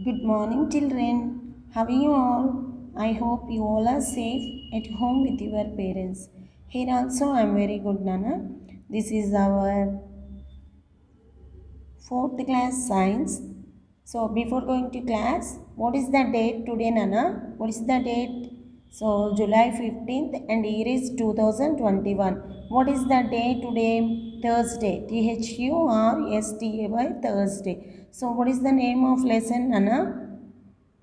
Good morning, children. How are you all? I hope you all are safe at home with your parents. Here also I am very good, Nana. This is our fourth class science. So before going to class, what is the date today, Nana? What is the date? So July 15th and year is 2021. What is the day today? Thursday. Thursday. Thursday. So what is the name of lesson, Nana?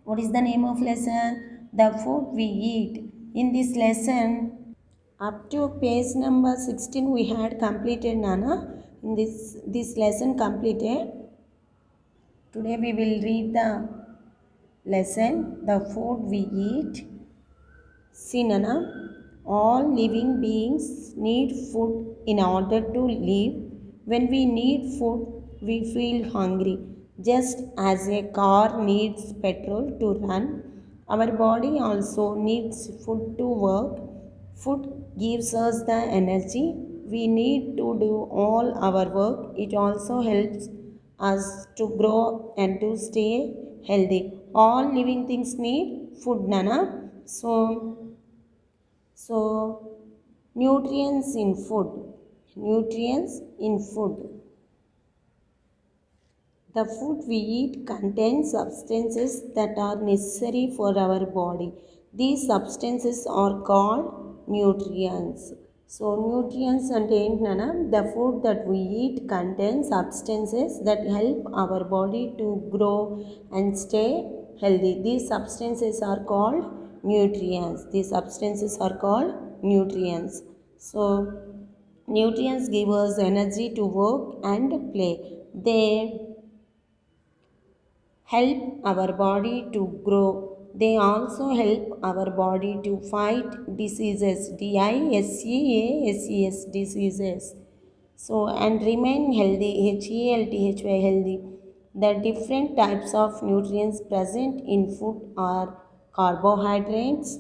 What is the name of lesson? The food we eat. In this lesson, up to page number 16 we had completed, Nana. In this lesson completed. Today we will read the lesson, the food we eat. See, Nana, all living beings need food in order to live. When we need food, we feel hungry. Just as a car needs petrol to run, our body also needs food to work. Food gives us the energy we need to do all our work. It also helps us to grow and to stay healthy. All living things need food, Nana. So, nutrients in food. Nutrients in food. The food we eat contains substances that are necessary for our body. These substances are called nutrients. So, nutrients and Nana, the food that we eat contains substances that help our body to grow and stay healthy. These substances are called nutrients. These substances are called nutrients. So, nutrients give us energy to work and play. They help our body to grow. They also help our body to fight diseases, DISEASES diseases. So, and remain healthy, HEALTHY healthy. The different types of nutrients present in food are carbohydrates,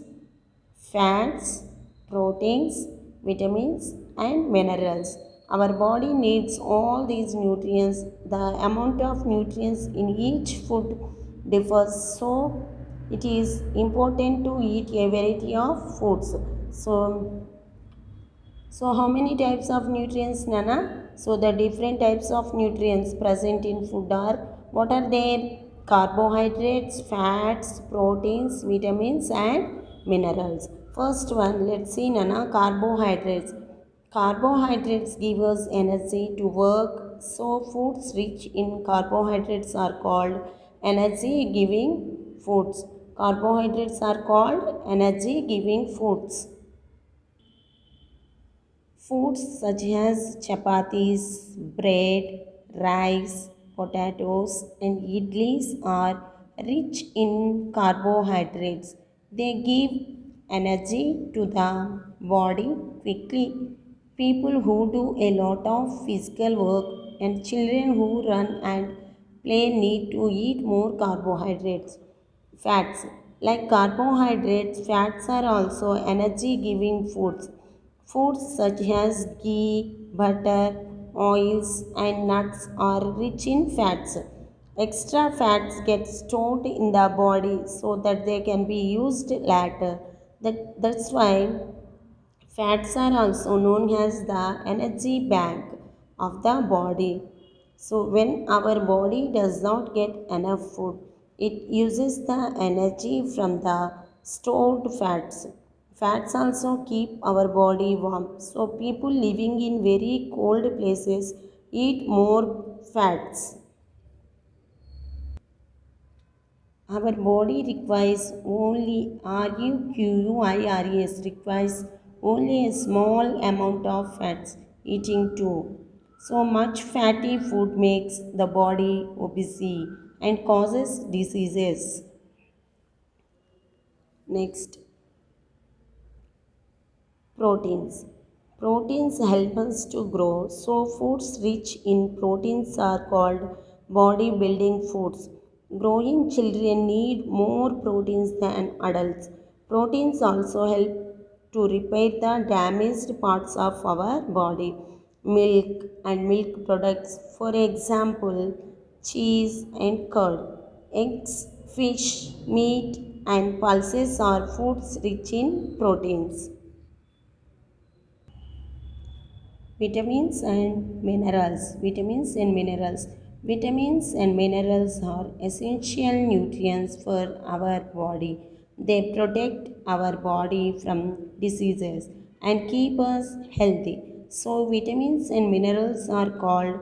fats, proteins, vitamins, and minerals. Our body needs all these nutrients. The amount of nutrients in each food differs, so it is important to eat a variety of foods. So how many types of nutrients, Nana? So the different types of nutrients present in food are, what are they? Carbohydrates, fats, proteins, vitamins and minerals. First one, let's see, Nana, carbohydrates. Carbohydrates give us energy to work. So foods rich in carbohydrates are called energy giving foods. Carbohydrates are called energy giving foods. Foods such as chapatis, bread, rice, potatoes, and idlis are rich in carbohydrates. They give energy to the body quickly. People who do a lot of physical work and children who run and play need to eat more carbohydrates. Fats. Like carbohydrates, fats are also energy giving foods. Foods such as ghee, butter, oils, and nuts are rich in fats. Extra fats get stored in the body so that they can be used later. That's why fats are also known as the energy bank of the body. So, when our body does not get enough food, it uses the energy from the stored fats. Fats also keep our body warm. So, people living in very cold places eat more fats. Our body requires only RUQUIRES requires only a small amount of fats. Eating too so much fatty food makes the body obese and causes diseases. Next, proteins. Proteins help us to grow, so foods rich in proteins are called bodybuilding foods. Growing children need more proteins than adults. Proteins also help to repair the damaged parts of our body. Milk and milk products, for example, cheese and curd. Eggs, fish, meat, and pulses are foods rich in proteins, vitamins, and minerals. Vitamins and minerals. Vitamins and minerals are essential nutrients for our body. They protect our body from diseases and keep us healthy. So, vitamins and minerals are called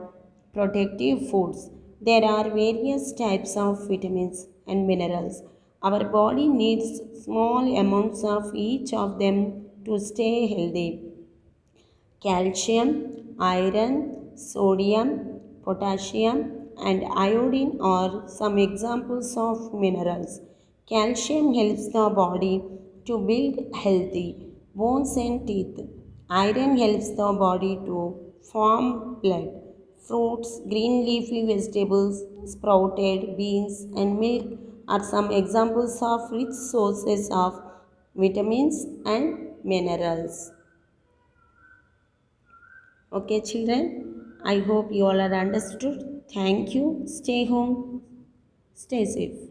protective foods. There are various types of vitamins and minerals. Our body needs small amounts of each of them to stay healthy. Calcium, iron, sodium, potassium, and iodine are some examples of minerals. Calcium helps the body to build healthy bones and teeth. Iron helps the body to form blood. Fruits, green leafy vegetables, sprouted beans, and milk are some examples of rich sources of vitamins and minerals. Okay, children, I hope you all are understood. Thank you. Stay home, stay safe.